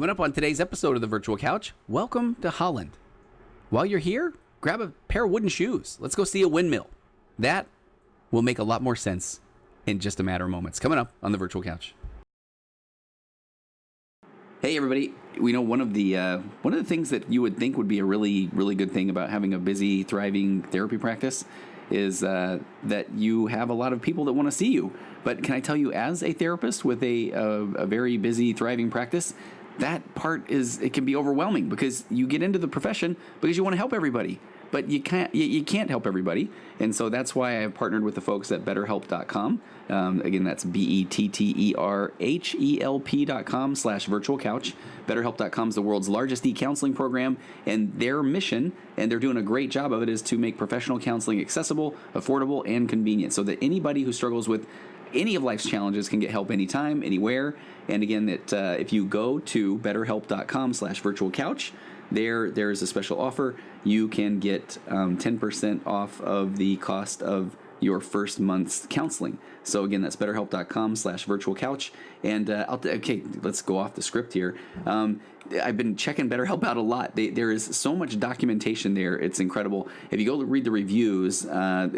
Coming up on today's episode of the Virtual Couch, welcome to Holland. While you're here, grab a pair of wooden shoes. Let's go see a windmill. That will make a lot more sense in just a matter of moments. Coming up on the Virtual Couch. Hey everybody, we know one of the things that you would think would be a really good thing about having a busy, thriving therapy practice is that you have a lot of people that want to see you. But can I tell you, as a therapist with a very busy, thriving practice, that part it can be overwhelming because you get into the profession because you want to help everybody. But you can't help everybody, and so that's why I have partnered with the folks at BetterHelp.com. Again, that's BetterHelp.com/virtual couch. BetterHelp.com is the world's largest e-counseling program, and their mission, and they're doing a great job of it, is to make professional counseling accessible, affordable, and convenient, so that anybody who struggles with any of life's challenges can get help anytime, anywhere. And again, that if you go to BetterHelp.com/virtual couch. There's a special offer. You can get 10% off of the cost of your first month's counseling. So again, that's BetterHelp.com/virtual couch. And okay, let's go off the script here. I've been checking BetterHelp out a lot. There is so much documentation there. It's incredible. If you go to read the reviews, I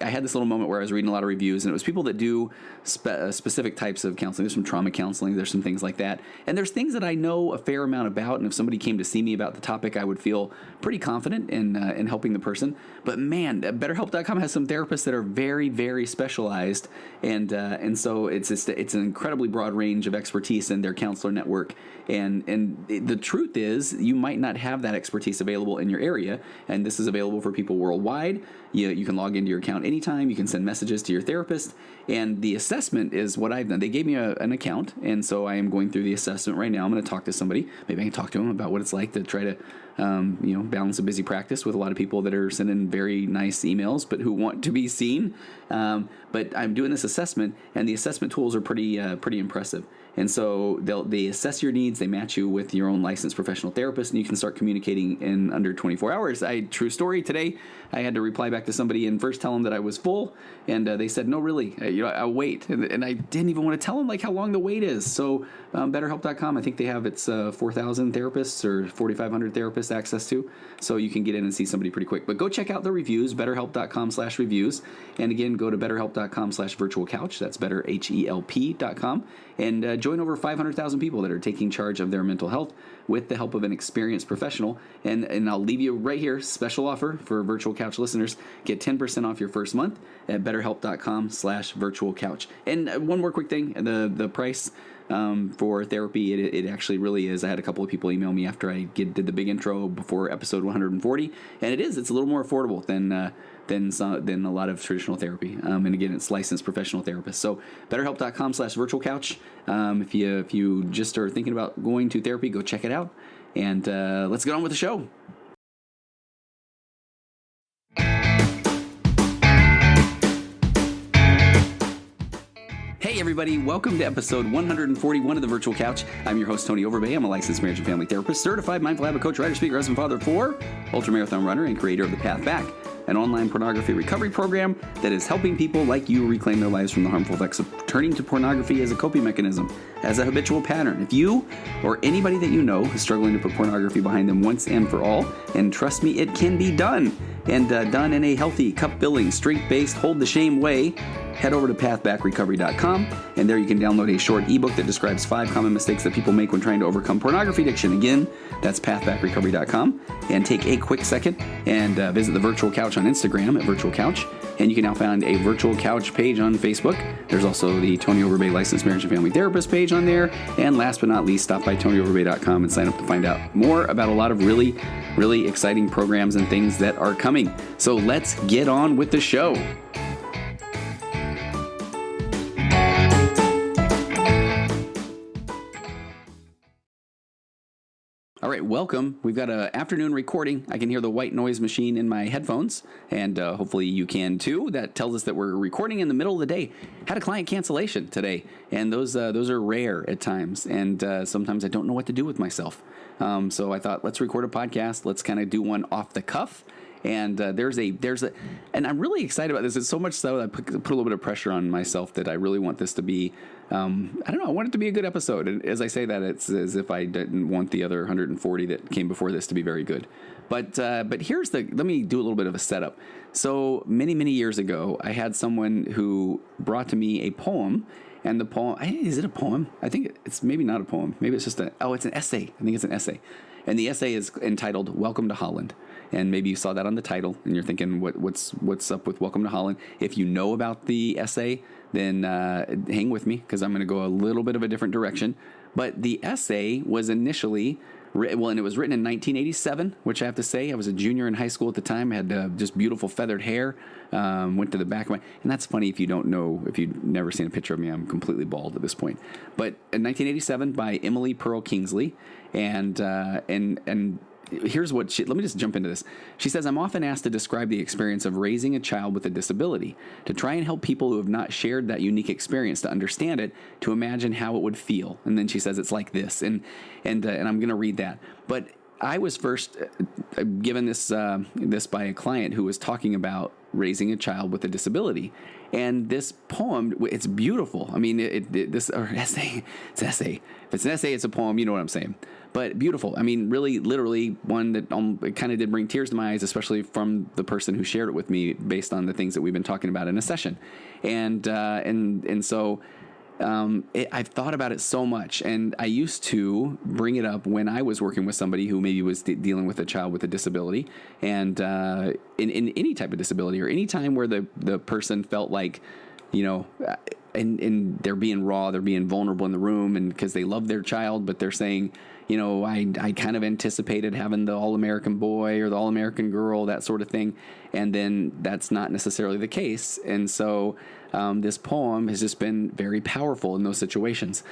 had this little moment where I was reading a lot of reviews, and it was people that do specific types of counseling. There's some trauma counseling. There's some things like that. And there's things that I know a fair amount about, and if somebody came to see me about the topic, I would feel pretty confident in helping the person. But man, BetterHelp.com has some therapists that are very specialized, and so it's an incredibly broad range of expertise in their counselor network. And the truth is, you might not have that expertise available in your area, and this is available for people worldwide. You can log into your account anytime. You can send messages to your therapist, and the assessment is what I've done. They gave me an account, and so I am going through the assessment right now. I'm going to talk to somebody. Maybe I can talk to them about what it's like to try to balance a busy practice with a lot of people that are sending very nice emails, but who want to be seen. But I'm doing this assessment, and the assessment tools are pretty impressive. And so they assess your needs, they match you with your own licensed professional therapist, and you can start communicating in under 24 hours. True story, today I had to reply back to somebody and first tell them that I was full, and they said, no, really, I'll wait. And I didn't even want to tell them like how long the wait is. So BetterHelp.com, I think they have 4,000 therapists or 4,500 therapists access to, so you can get in and see somebody pretty quick. But go check out the reviews, BetterHelp.com/reviews, and again, go to BetterHelp.com/virtual couch. That's BetterHelp.com, and join over 500,000 people that are taking charge of their mental health with the help of an experienced professional. And I'll leave you right here, special offer for Virtual Couch listeners. Get 10% off your first month at BetterHelp.com/virtual couch. And one more quick thing, the price for therapy, it actually really is. I had a couple of people email me after I did the big intro before episode 140, and it's a little more affordable than a lot of traditional therapy. And again, it's licensed professional therapists. So BetterHelp.com/virtual couch. If you just are thinking about going to therapy, go check it out. And let's get on with the show. Hey everybody, welcome to episode 141 of the Virtual Couch. I'm your host, Tony Overbay. I'm a licensed marriage and family therapist, certified mindful habit coach, writer, speaker, husband, father of 4, ultramarathon runner, and creator of The Path Back, an online pornography recovery program that is helping people like you reclaim their lives from the harmful effects of turning to pornography as a coping mechanism, as a habitual pattern. If you or anybody that you know is struggling to put pornography behind them once and for all, and trust me, it can be done, and done in a healthy, cup-filling, strength-based, hold-the-shame way, head over to pathbackrecovery.com, and there you can download a short ebook that describes 5 common mistakes that people make when trying to overcome pornography addiction. Again, that's pathbackrecovery.com, and take a quick second and visit the Virtual Couch on Instagram at Virtual Couch, and you can now find a Virtual Couch page on Facebook. There's also the Tony Overbay Licensed Marriage and Family Therapist page on there, and last but not least, stop by TonyOverbay.com and sign up to find out more about a lot of really exciting programs and things that are coming. So let's get on with the show. All right, welcome. We've got an afternoon recording. I can hear the white noise machine in my headphones, and hopefully you can too. That tells us that we're recording in the middle of the day. Had a client cancellation today, and those are rare at times, and sometimes I don't know what to do with myself. So I thought, let's record a podcast. Let's kind of do one off the cuff. And and I'm really excited about this. It's so much so that I put a little bit of pressure on myself that I really want this to be, I don't know, I want it to be a good episode. And as I say that, it's as if I didn't want the other 140 that came before this to be very good. But let me do a little bit of a setup. So many, many years ago, I had someone who brought to me a poem. And the poem, is it a poem? I think it's maybe not a poem. Maybe it's just it's an essay. I think it's an essay. And the essay is entitled Welcome to Holland. And maybe you saw that on the title and you're thinking, what's up with Welcome to Holland? If you know about the essay, then hang with me because I'm going to go a little bit of a different direction. But the essay was initially and it was written in 1987, which I have to say, I was a junior in high school at the time. I had just beautiful feathered hair, went to the back of and that's funny if you don't know, if you've never seen a picture of me, I'm completely bald at this point. But in 1987 by Perl Kingsley, and here's what let me just jump into this. She says, I'm often asked to describe the experience of raising a child with a disability, to try and help people who have not shared that unique experience to understand it, to imagine how it would feel. And then she says it's like this, and I'm going to read that. But I was first given this by a client who was talking about raising a child with a disability. And this poem, it's beautiful. I mean, it's an essay. If it's an essay, it's a poem. You know what I'm saying. But beautiful. I mean, really, literally one that it kind of did bring tears to my eyes, especially from the person who shared it with me based on the things that we've been talking about in a session. And so I've thought about it so much, and I used to bring it up when I was working with somebody who maybe was dealing with a child with a disability, and in any type of disability, or any time where the person felt like, and they're being raw, they're being vulnerable in the room, and because they love their child, but they're saying, I kind of anticipated having the all-American boy or the all-American girl, that sort of thing, and then that's not necessarily the case. And so this poem has just been very powerful in those situations.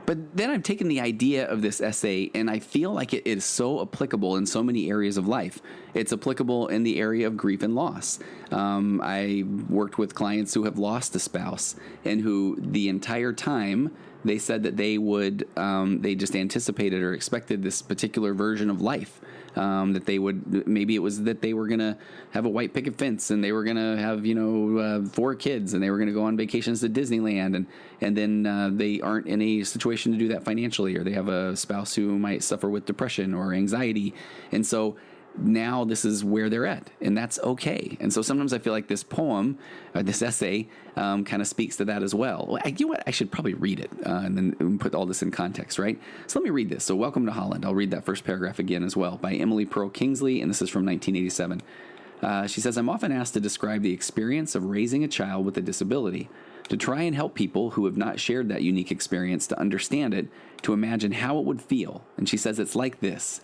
But then I've taken the idea of this essay, and I feel like it is so applicable in so many areas of life. It's applicable in the area of grief and loss. I worked with clients who have lost a spouse, and who the entire time they said that they just anticipated or expected this particular version of life. That they would, maybe it was that they were going to have a white picket fence, and they were going to have, 4 kids, and they were going to go on vacations to Disneyland, and then they aren't in a situation to do that financially, or they have a spouse who might suffer with depression or anxiety. And so now this is where they're at, and that's okay. And so sometimes I feel like this poem, this essay, kind of speaks to that as well. You know what? I should probably read it and then put all this in context, right? So let me read this. So Welcome to Holland. I'll read that first paragraph again as well, by Perl Kingsley, and this is from 1987. She says, I'm often asked to describe the experience of raising a child with a disability, to try and help people who have not shared that unique experience to understand it, to imagine how it would feel. And she says it's like this.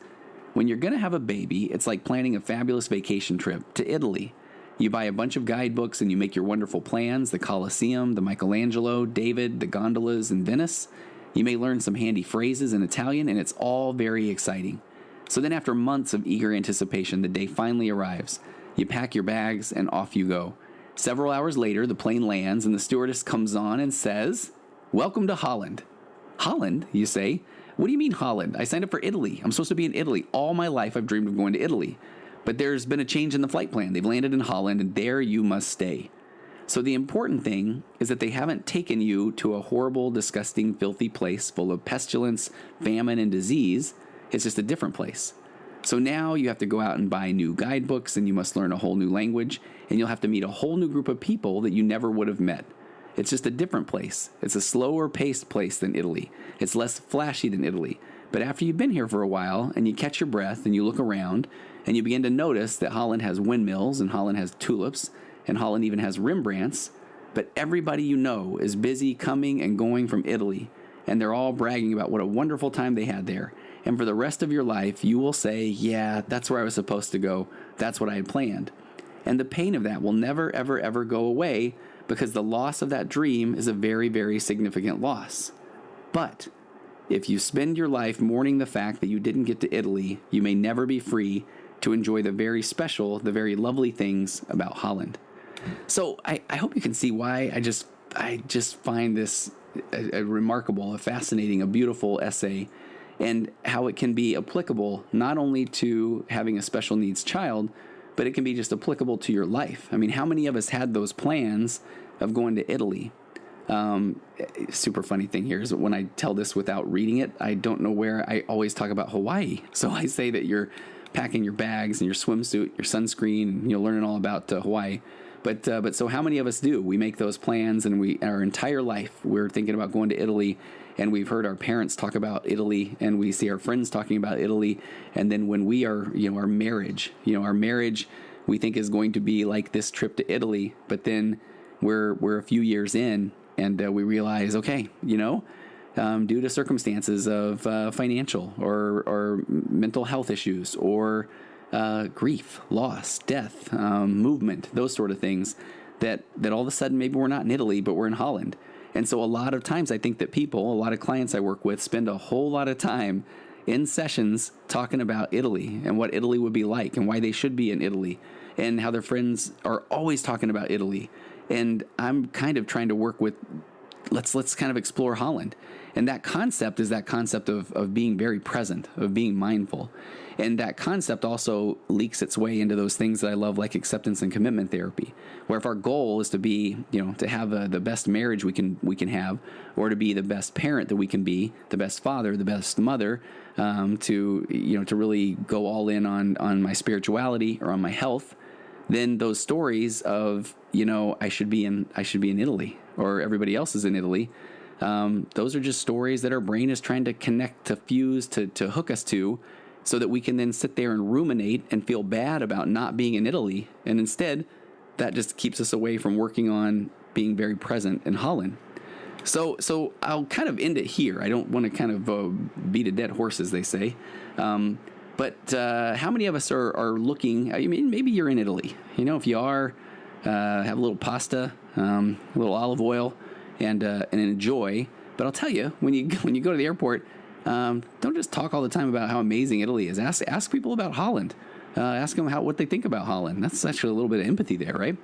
When you're going to have a baby, it's like planning a fabulous vacation trip to Italy. You buy a bunch of guidebooks and you make your wonderful plans, the Colosseum, the Michelangelo, David, the gondolas in Venice. You may learn some handy phrases in Italian, and it's all very exciting. So then after months of eager anticipation, the day finally arrives. You pack your bags and off you go. Several hours later, the plane lands and the stewardess comes on and says, Welcome to Holland. Holland, you say? What do you mean Holland? I signed up for Italy. I'm supposed to be in Italy. All my life I've dreamed of going to Italy. But there's been a change in the flight plan. They've landed in Holland, and there you must stay. So the important thing is that they haven't taken you to a horrible, disgusting, filthy place full of pestilence, famine, and disease. It's just a different place. So now you have to go out and buy new guidebooks, and you must learn a whole new language, and you'll have to meet a whole new group of people that you never would have met. It's just a different place. It's a slower paced place than Italy. It's less flashy than Italy. But after you've been here for a while and you catch your breath and you look around and you begin to notice that Holland has windmills and Holland has tulips and Holland even has Rembrandts, but everybody you know is busy coming and going from Italy, and they're all bragging about what a wonderful time they had there. And for the rest of your life, you will say, yeah, that's where I was supposed to go. That's what I had planned. And the pain of that will never, ever, ever go away, because the loss of that dream is a very, very significant loss. But if you spend your life mourning the fact that you didn't get to Italy, you may never be free to enjoy the very special, the very lovely things about Holland. So I hope you can see why I just find this a remarkable, a fascinating, a beautiful essay, and how it can be applicable not only to having a special needs child, but it can be just applicable to your life. I mean, how many of us had those plans of going to Italy? Super funny thing here is that when I tell this without reading it, I don't know where. I always talk about Hawaii. So I say that you're packing your bags and your swimsuit, your sunscreen, and you're learning all about Hawaii. But so how many of us do? We make those plans, and our entire life we're thinking about going to Italy, and we've heard our parents talk about Italy, and we see our friends talking about Italy, and then when we are, our marriage, we think is going to be like this trip to Italy, but then we're a few years in, and we realize, okay, due to circumstances of financial or mental health issues or grief, loss, death, movement, those sort of things, that all of a sudden maybe we're not in Italy, but we're in Holland. And so a lot of times I think that a lot of clients I work with spend a whole lot of time in sessions talking about Italy and what Italy would be like and why they should be in Italy and how their friends are always talking about Italy. And I'm kind of trying to work with, let's kind of explore Holland. And that concept is that concept of being very present, of being mindful. And that concept also leaks its way into those things that I love, like acceptance and commitment therapy, where if our goal is to be, to have the best marriage we can have, or to be the best parent that we can be, the best father, the best mother, to really go all in on my spirituality or on my health, then those stories of, I should be in Italy, or everybody else is in Italy, those are just stories that our brain is trying to connect, to fuse, to hook us to, so that we can then sit there and ruminate and feel bad about not being in Italy. And instead, that just keeps us away from working on being very present in Holland. So I'll kind of end it here. I don't want to kind of beat a dead horse, as they say. But how many of us are looking? I mean, maybe you're in Italy. If you are, have a little pasta, a little olive oil, and enjoy. But I'll tell you, when you go to the airport, don't just talk all the time about how amazing Italy is. Ask people about Holland. Ask them what they think about Holland. That's actually a little bit of empathy there, right?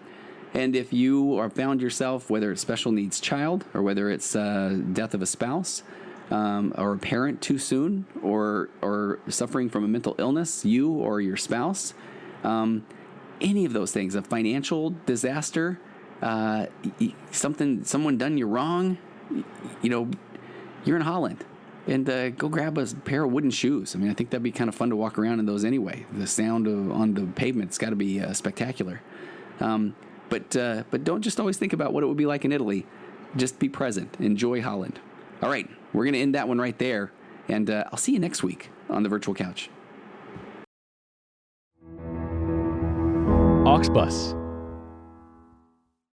And if you are found yourself, whether it's special needs child or whether it's death of a spouse, or a parent too soon, or suffering from a mental illness, you or your spouse, any of those things, a financial disaster, someone done you wrong, you're in Holland. And go grab a pair of wooden shoes. I mean, I think that'd be kind of fun to walk around in those anyway. The sound on the pavement's got to be spectacular. But don't just always think about what it would be like in Italy. Just be present. Enjoy Holland. All right, we're going to end that one right there. And I'll see you next week on the Virtual Couch. Auxbus.